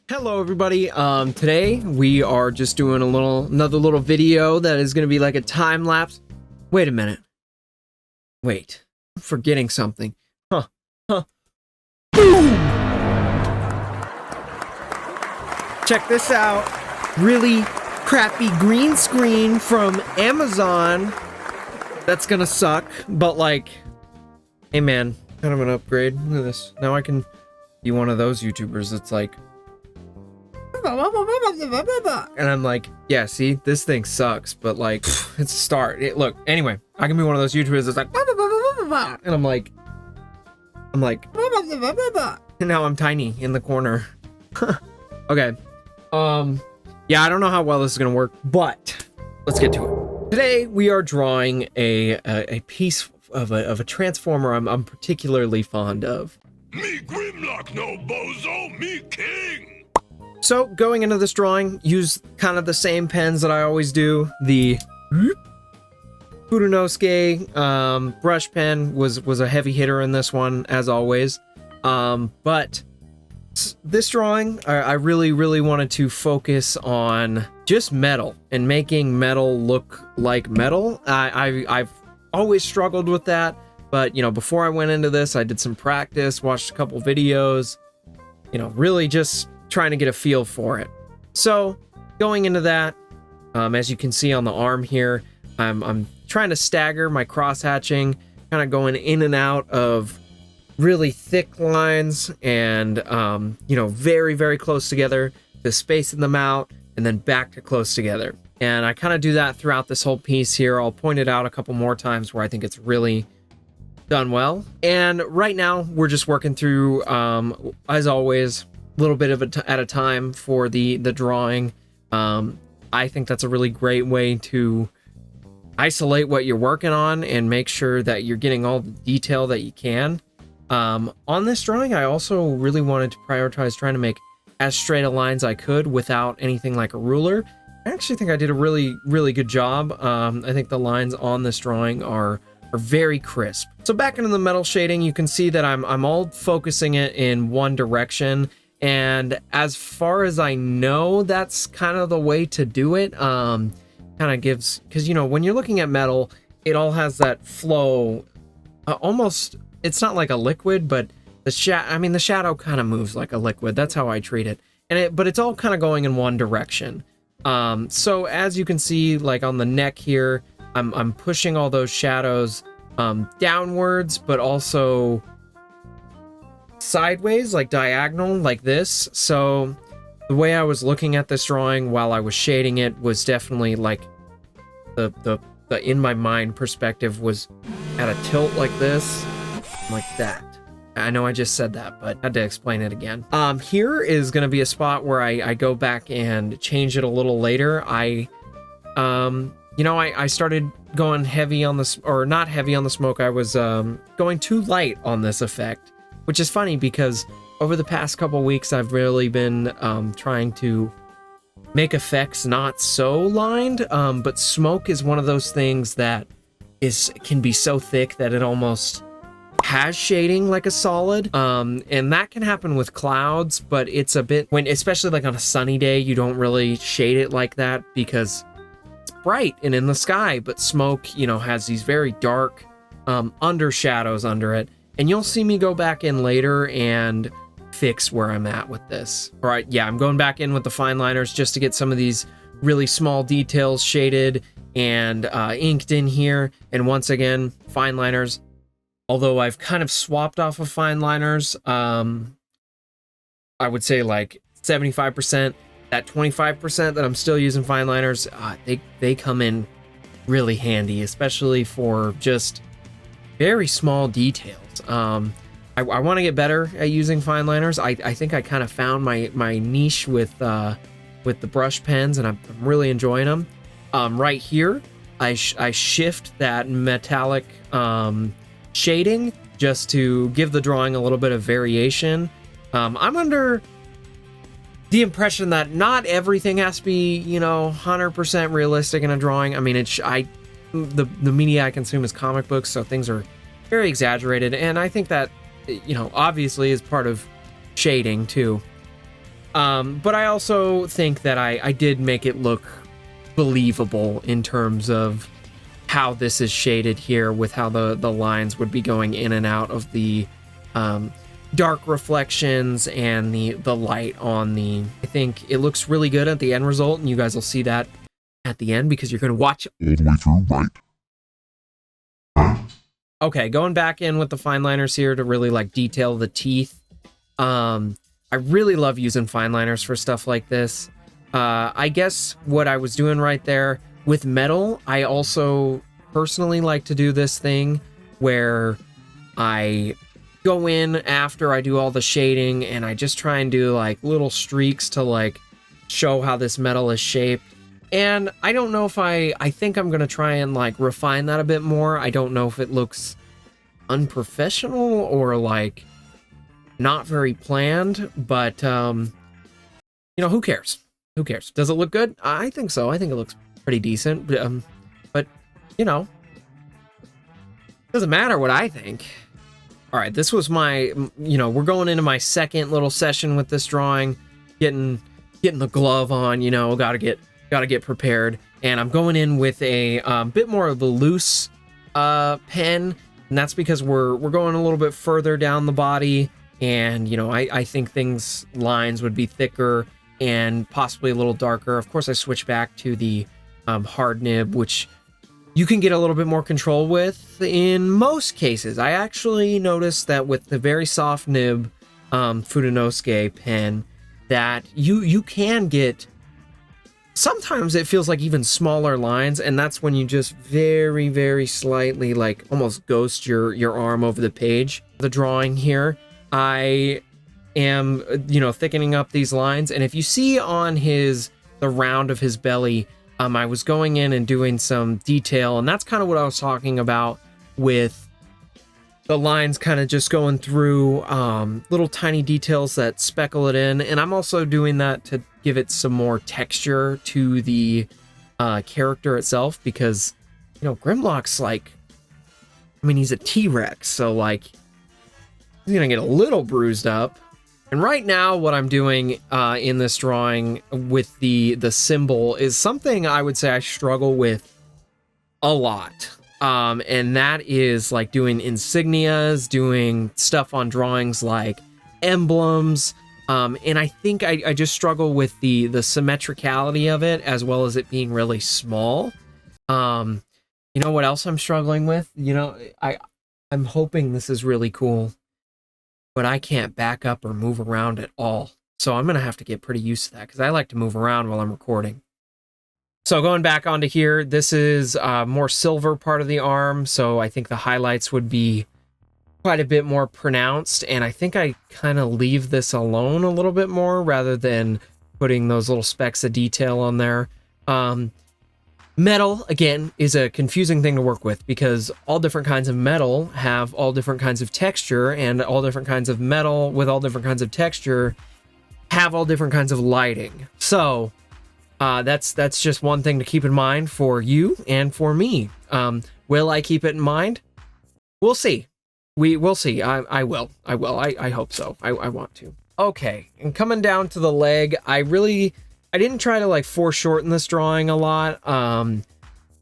Hello everybody. Today we are just doing another little video that is going to be like a time lapse. Wait a minute. Wait, I'm forgetting something. Boom! Check this out. Really crappy green screen from Amazon. That's gonna suck, but like, hey man, kind of an upgrade. Look at this. Now I can be one of those YouTubers that's like, and I'm like, yeah, see, this thing sucks, but like, it's a start. Look, anyway, I can be one of those YouTubers that's like, and I'm like, and now I'm tiny in the corner. Okay. Yeah, I don't know how well this is gonna work, but let's get to it. Today we are drawing a piece of a transformer I'm particularly fond of. Me GRIMLOCK no bozo, me king! So, going into this drawing, use kind of the same pens that I always do. The Furunosuke brush pen was a heavy hitter in this one, as always. But this drawing, I really wanted to focus on just metal and making metal look like metal. I've always struggled with that, but you know, before I went into this, I did some practice, watched a couple videos, you know, really just trying to get a feel for it. So going into that, as you can see on the arm here, I'm trying to stagger my cross hatching, kind of going in and out of really thick lines and you know, very close together, to spacing them out and then back to close together. And I kind of do that throughout this whole piece here. I'll point it out a couple more times where I think it's really done well. And right now we're just working through, as always, little bit of at a time for the drawing. I think that's a really great way to isolate what you're working on and make sure that you're getting all the detail that you can. On this drawing, I also really wanted to prioritize trying to make as straight a line as I could without anything like a ruler. I actually think I did a really good job. I think the lines on this drawing are very crisp. So back into the metal shading, you can see that I'm all focusing it in one direction. And as far as I know, that's kind of the way to do it. Kind of gives, because you know, when you're looking at metal, it all has that flow. Almost, it's not like a liquid, but the shadow kind of moves like a liquid. That's how I treat it. But it's all kind of going in one direction. So as you can see, like on the neck here, I'm pushing all those shadows downwards, but also sideways, like diagonal, like this. So the way I was looking at this drawing while I was shading it was definitely like the in my mind perspective was at a tilt like this, like that. I know I just said that, but I had to explain it again. Here is going to be a spot where I go back and change it a little later. You know, I started going heavy on this, or not heavy on the smoke. I was going too light on this effect, which is funny because over the past couple weeks, I've really been trying to make effects not so lined, but smoke is one of those things that can be so thick that it almost has shading like a solid. And that can happen with clouds, but it's a bit, especially like on a sunny day, you don't really shade it like that because it's bright and in the sky, but smoke, you know, has these very dark under shadows under it. And you'll see me go back in later and fix where I'm at with this. All right, yeah, I'm going back in with the fine liners just to get some of these really small details shaded and inked in here. And once again, fine liners, although I've kind of swapped off of fine liners, I would say like 75%, that 25% that I'm still using fine liners, they come in really handy, especially for just very small details. I want to get better at using fine liners. I think I kind of found my niche with the brush pens, and I'm really enjoying them. Right here, I shift that metallic shading just to give the drawing a little bit of variation. I'm under the impression that not everything has to be, you know, 100% realistic in a drawing. I mean, the media I consume is comic books, so things are very exaggerated, and I think that, you know, obviously is part of shading too. But I also think that I did make it look believable in terms of how this is shaded here, with how the lines would be going in and out of the dark reflections and the light on the. I think it looks really good at the end result, and you guys will see that at the end because you're going to watch All the way through, right? Okay, going back in with the fine liners here to really like detail the teeth. I really love using fine liners for stuff like this. I guess what I was doing right there with metal, I also personally like to do this thing where I go in after I do all the shading and I just try and do like little streaks to like show how this metal is shaped. And I don't know if I think I'm going to try and like refine that a bit more. I don't know if it looks unprofessional or like not very planned, but who cares? Who cares? Does it look good? I think so. I think it looks pretty decent. But doesn't matter what I think. All right, this was my, we're going into my second little session with this drawing, getting the glove on, gotta get prepared. And I'm going in with a bit more of a loose pen, and that's because we're going a little bit further down the body, and I think lines would be thicker and possibly a little darker. Of course, I switch back to the hard nib, which you can get a little bit more control with in most cases. I actually noticed that with the very soft nib Fudenosuke pen, that you can get, sometimes it feels like even smaller lines, and that's when you just very, very slightly like almost ghost your arm over the page. The drawing here, I am, thickening up these lines, and if you see on the round of his belly, I was going in and doing some detail, and that's kind of what I was talking about with the lines kind of just going through little tiny details that speckle it in. And I'm also doing that to give it some more texture to the character itself, because, Grimlock's like, he's a T-Rex, so like, he's gonna get a little bruised up. And right now, what I'm doing in this drawing with the symbol is something I would say I struggle with a lot. And that is like doing insignias, doing stuff on drawings like emblems. And I think I just struggle with the symmetricality of it, as well as it being really small. You know what else I'm struggling with? I'm hoping this is really cool, but I can't back up or move around at all. So I'm going to have to get pretty used to that, because I like to move around while I'm recording. So going back onto here, this is more silver part of the arm, so I think the highlights would be quite a bit more pronounced, and I think I kind of leave this alone a little bit more rather than putting those little specks of detail on there. Metal, again, is a confusing thing to work with, because all different kinds of metal have all different kinds of texture, and all different kinds of metal with all different kinds of texture have all different kinds of lighting. So that's just one thing to keep in mind for you and for me. Will I keep it in mind? We'll see. We'll see. I will. I hope so. I want to. Okay, and coming down to the leg, I didn't try to like foreshorten this drawing a lot.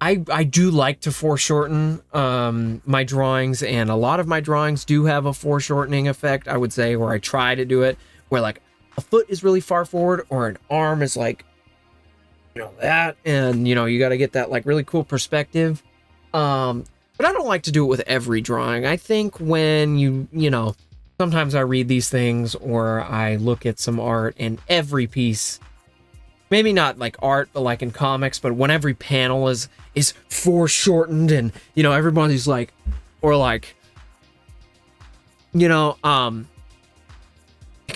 I do like to foreshorten my drawings, and a lot of my drawings do have a foreshortening effect, I would say, where I try to do it where like a foot is really far forward or an arm is like, that, and you got to get that like really cool perspective. But I don't like to do it with every drawing. I think when sometimes I read these things or I look at some art, and every piece, maybe not like art, but like in comics, but when every panel is foreshortened, and everybody's like, or like, it can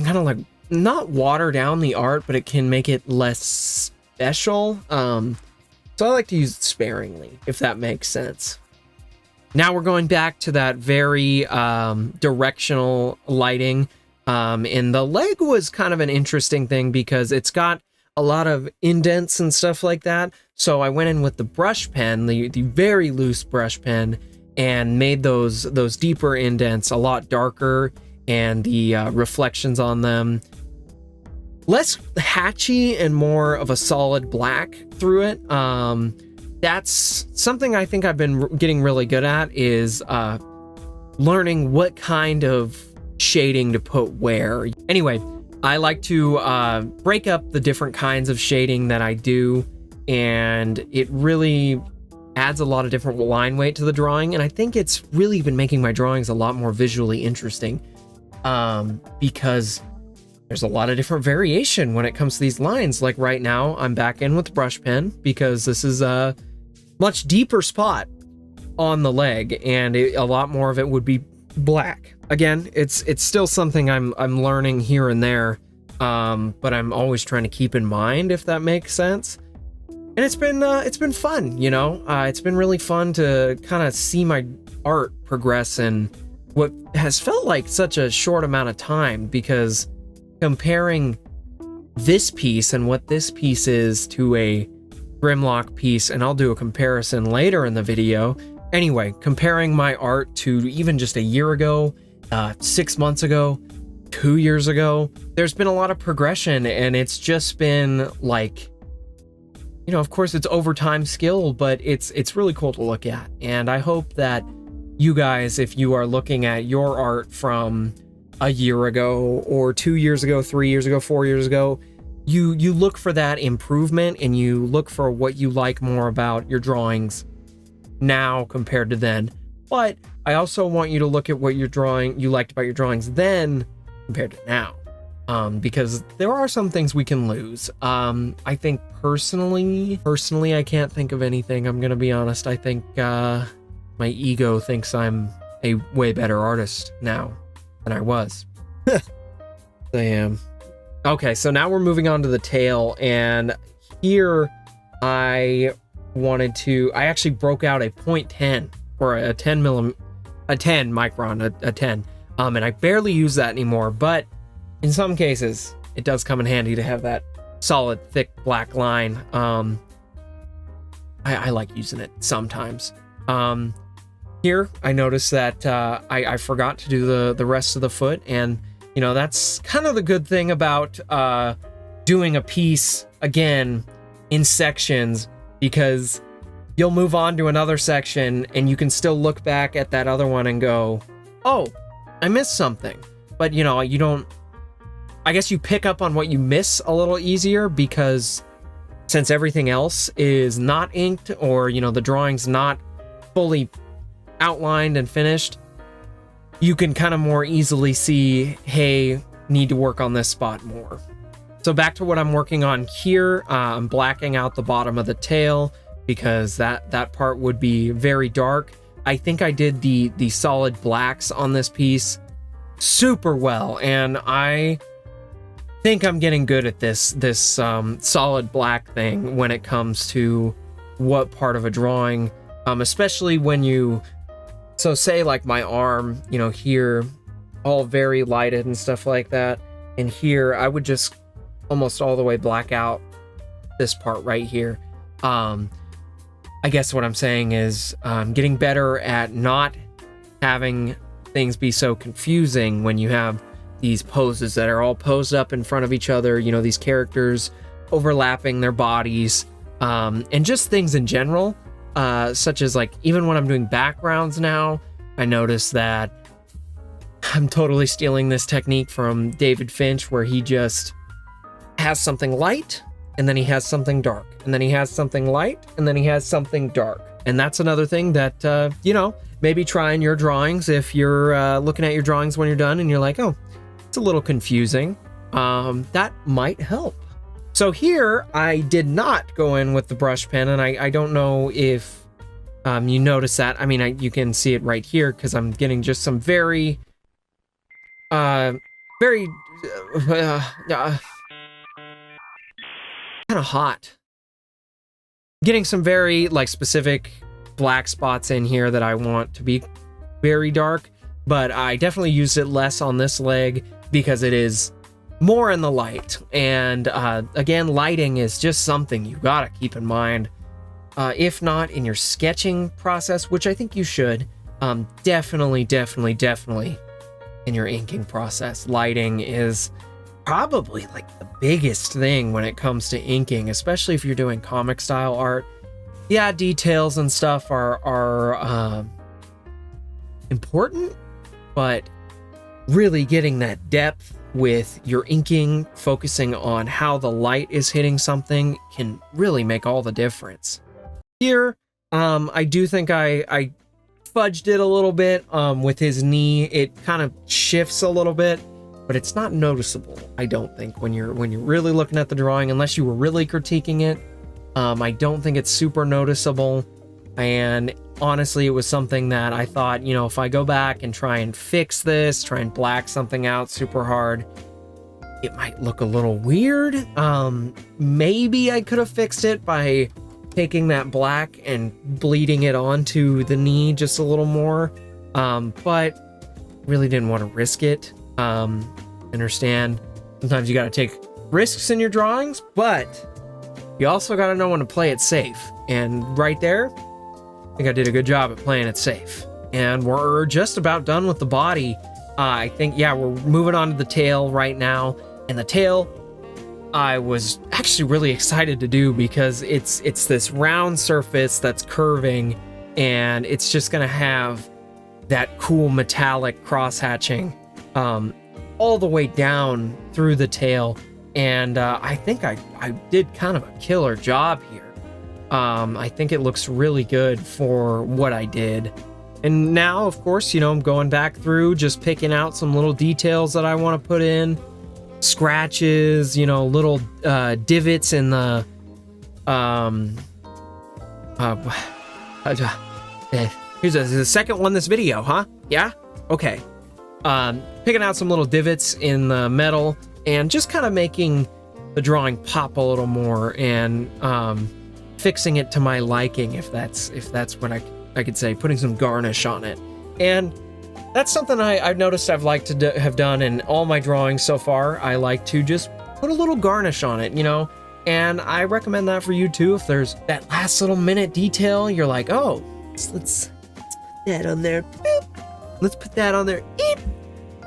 kind of like not water down the art, but it can make it less special. So I like to use it sparingly, if that makes sense. Now we're going back to that very directional lighting. And the leg was kind of an interesting thing because it's got a lot of indents and stuff like that. So I went in with the brush pen, the very loose brush pen, and made those deeper indents a lot darker, and the reflections on them less hatchy and more of a solid black through it. That's something I think I've been getting really good at, is learning what kind of shading to put where. Anyway, I like to break up the different kinds of shading that I do, and it really adds a lot of different line weight to the drawing, and I think it's really been making my drawings a lot more visually interesting, because there's a lot of different variation when it comes to these lines. Like right now, I'm back in with the brush pen because this is a much deeper spot on the leg, and a lot more of it would be black. Again, it's still something I'm learning here and there, but I'm always trying to keep in mind, if that makes sense. And it's been fun, you know. It's been really fun to kind of see my art progress in what has felt like such a short amount of time, because comparing this piece and what this piece is to a GRIMLOCK piece, and I'll do a comparison later in the video. Anyway, comparing my art to even just a year ago, 6 months ago, 2 years ago, there's been a lot of progression, and it's just been like, you know, of course it's over time skill, but it's really cool to look at. And I hope that you guys, if you are looking at your art from a year ago or 2 years ago, 3 years ago, 4 years ago, you look for that improvement, and you look for what you like more about your drawings now compared to then. But I also want you to look at what you liked about your drawings then compared to now, because there are some things we can lose. I think personally, I can't think of anything. I'm gonna be honest. I think my ego thinks I'm a way better artist now than I was. I am. Okay, so now we're moving on to the tail, and here I actually broke out a 0.10 or a 10 micron, a 10, and I barely use that anymore, but in some cases it does come in handy to have that solid, thick black line. I like using it sometimes. Here I noticed that I forgot to do the rest of the foot, and you know, that's kind of the good thing about doing a piece again in sections, because you'll move on to another section and you can still look back at that other one and go, oh, I missed something. But you know, I guess you pick up on what you miss a little easier, because since everything else is not inked, or you know, the drawing's not fully outlined and finished, you can kind of more easily see, hey, need to work on this spot more. So back to what I'm working on here, I'm blacking out the bottom of the tail, because that part would be very dark. I think I did the solid blacks on this piece super well, and I think I'm getting good at this solid black thing when it comes to what part of a drawing, especially when you, so say like my arm, you know, here, all very lighted and stuff like that, and here I would just almost all the way black out this part right here. I guess what I'm saying is getting better at not having things be so confusing when you have these poses that are all posed up in front of each other, you know, these characters overlapping their bodies, and just things in general. Such as like, even when I'm doing backgrounds now, I notice that I'm totally stealing this technique from David Finch, where he just has something light, and then he has something dark, and then he has something light, and then he has something dark. And that's another thing that, you know, maybe try in your drawings. If you're looking at your drawings when you're done and you're like, oh, it's a little confusing, that might help. So here, I did not go in with the brush pen, and I don't know if you notice that. I mean, you can see it right here, because I'm getting just some very kind of hot. Getting some very, like, specific black spots in here that I want to be very dark, but I definitely used it less on this leg because it is more in the light. And again, lighting is just something you gotta keep in mind. If not in your sketching process, which I think you should, definitely in your inking process. Lighting is probably like the biggest thing when it comes to inking, especially if you're doing comic style art. Yeah, details and stuff are important, but really getting that depth with your inking, focusing on how the light is hitting something, can really make all the difference. Here, I do think I fudged it a little bit with his knee. It kind of shifts a little bit, but it's not noticeable, I don't think, when you're really looking at the drawing, unless you were really critiquing it. I don't think it's super noticeable, and honestly, it was something that I thought, you know, if I go back and try and fix this, try and black something out super hard, it might look a little weird. Maybe I could have fixed it by taking that black and bleeding it onto the knee just a little more, but really didn't want to risk it. Understand, sometimes you got to take risks in your drawings, but you also got to know when to play it safe. And right there, I think I did a good job at playing it safe. And we're just about done with the body. I think, yeah, we're moving on to the tail right now. And the tail, I was actually really excited to do because it's this round surface that's curving, and it's just gonna have that cool metallic cross-hatching all the way down through the tail. And I think I did kind of a killer job here. I think it looks really good for what I did. And now, of course, you know, I'm going back through, just picking out some little details that I want to put in. Scratches, you know, little divots in the here's the second one this video, huh? Yeah? Okay. Picking out some little divots in the metal and just kind of making the drawing pop a little more, and fixing it to my liking, if that's what I could say, putting some garnish on it. And that's something I've noticed I've liked to have done in all my drawings so far. I like to just put a little garnish on it, you know, and I recommend that for you too. If there's that last little minute detail, you're like, oh, let's put that on there. Boop. Let's put that on there. Eep.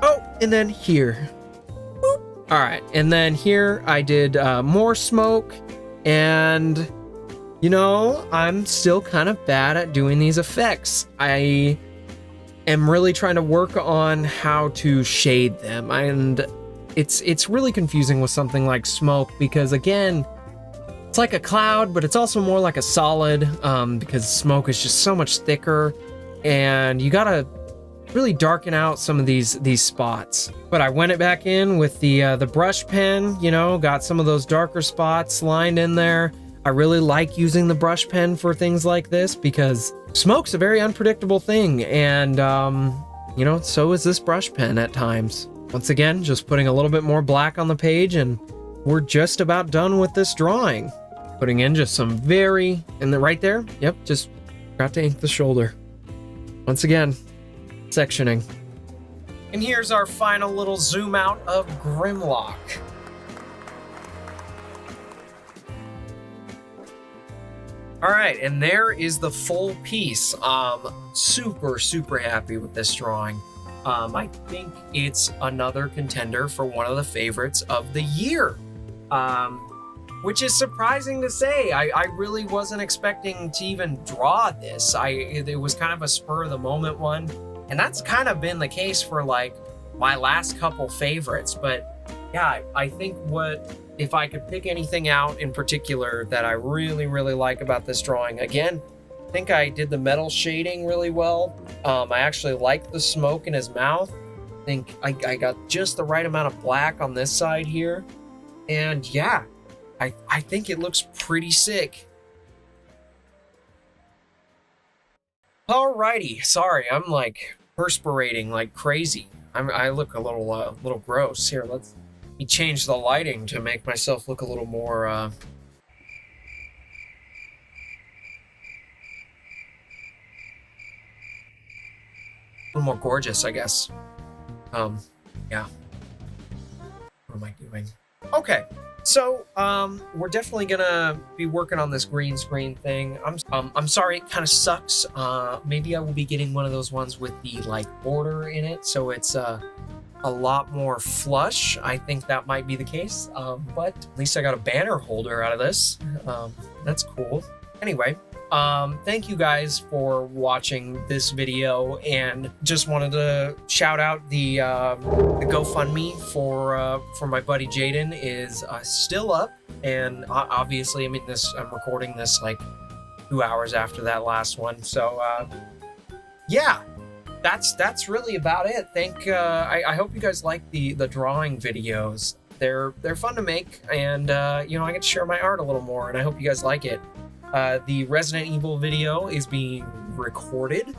Oh, and then here. Boop. All right, and then here I did more smoke, and you know, I'm still kind of bad at doing these effects. I am really trying to work on how to shade them, and it's really confusing with something like smoke, because again, it's like a cloud, but it's also more like a solid, because smoke is just so much thicker, and you gotta really darken out some of these spots. But I went it back in with the brush pen, you know, got some of those darker spots lined in there. I really like using the brush pen for things like this because smoke's a very unpredictable thing, and you know, so is this brush pen at times. Once again, just putting a little bit more black on the page, and we're just about done with this drawing. Putting in just some and then right there, yep, just got to ink the shoulder. Once again, sectioning. And here's our final little zoom out of GRIMLOCK. All right, and there is the full piece. Super happy with this drawing. I think it's another contender for one of the favorites of the year, which is surprising to say. I really wasn't expecting to even draw this. It was kind of a spur of the moment one, and that's kind of been the case for like my last couple favorites. But yeah, I think if I could pick anything out in particular that I really like about this drawing, again, I think I did the metal shading really well. I actually liked the smoke in his mouth. I think I got just the right amount of black on this side here. And yeah, I think it looks pretty sick. Alrighty, sorry, I'm like perspirating like crazy. I look a little gross. Here, let me change the lighting to make myself look a little more a little more gorgeous, I guess. Yeah. What am I doing? Okay, so we're definitely gonna be working on this green screen thing. I'm sorry, it kind of sucks. Maybe I will be getting one of those ones with the like border in it, so it's a lot more flush. I think that might be the case, but at least I got a banner holder out of this. That's cool. Anyway, thank you guys for watching this video, and just wanted to shout out the GoFundMe for my buddy Jaden is still up, and obviously, I mean, I'm recording this like 2 hours after that last one, so yeah. That's really about it. I hope you guys like the drawing videos. They're fun to make, and you know, I get to share my art a little more, and I hope you guys like it. The Resident Evil video is being recorded.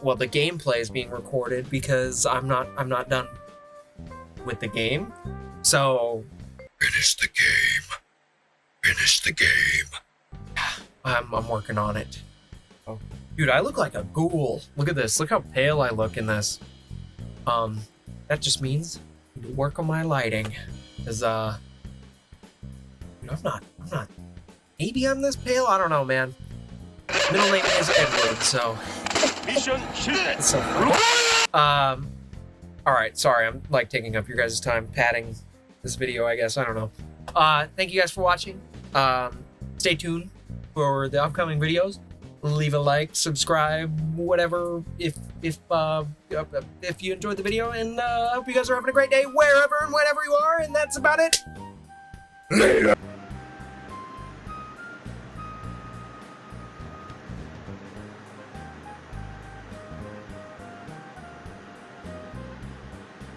Well, the gameplay is being recorded because I'm not done with the game. So Finish the game. Finish the game. I'm working on it. Oh. Dude, I look like a ghoul. Look at this. Look how pale I look in this. That just means I need to work on my lighting. Cause dude, I'm not maybe I'm this pale? I don't know, man. Middle name is Edward, so Mission it's so funny. Alright, sorry, I'm like taking up your guys' time padding this video, I guess. I don't know. Thank you guys for watching. Stay tuned for the upcoming videos. Leave a like, subscribe, whatever, if you enjoyed the video, and I hope you guys are having a great day wherever and whenever you are, and that's about it. Later.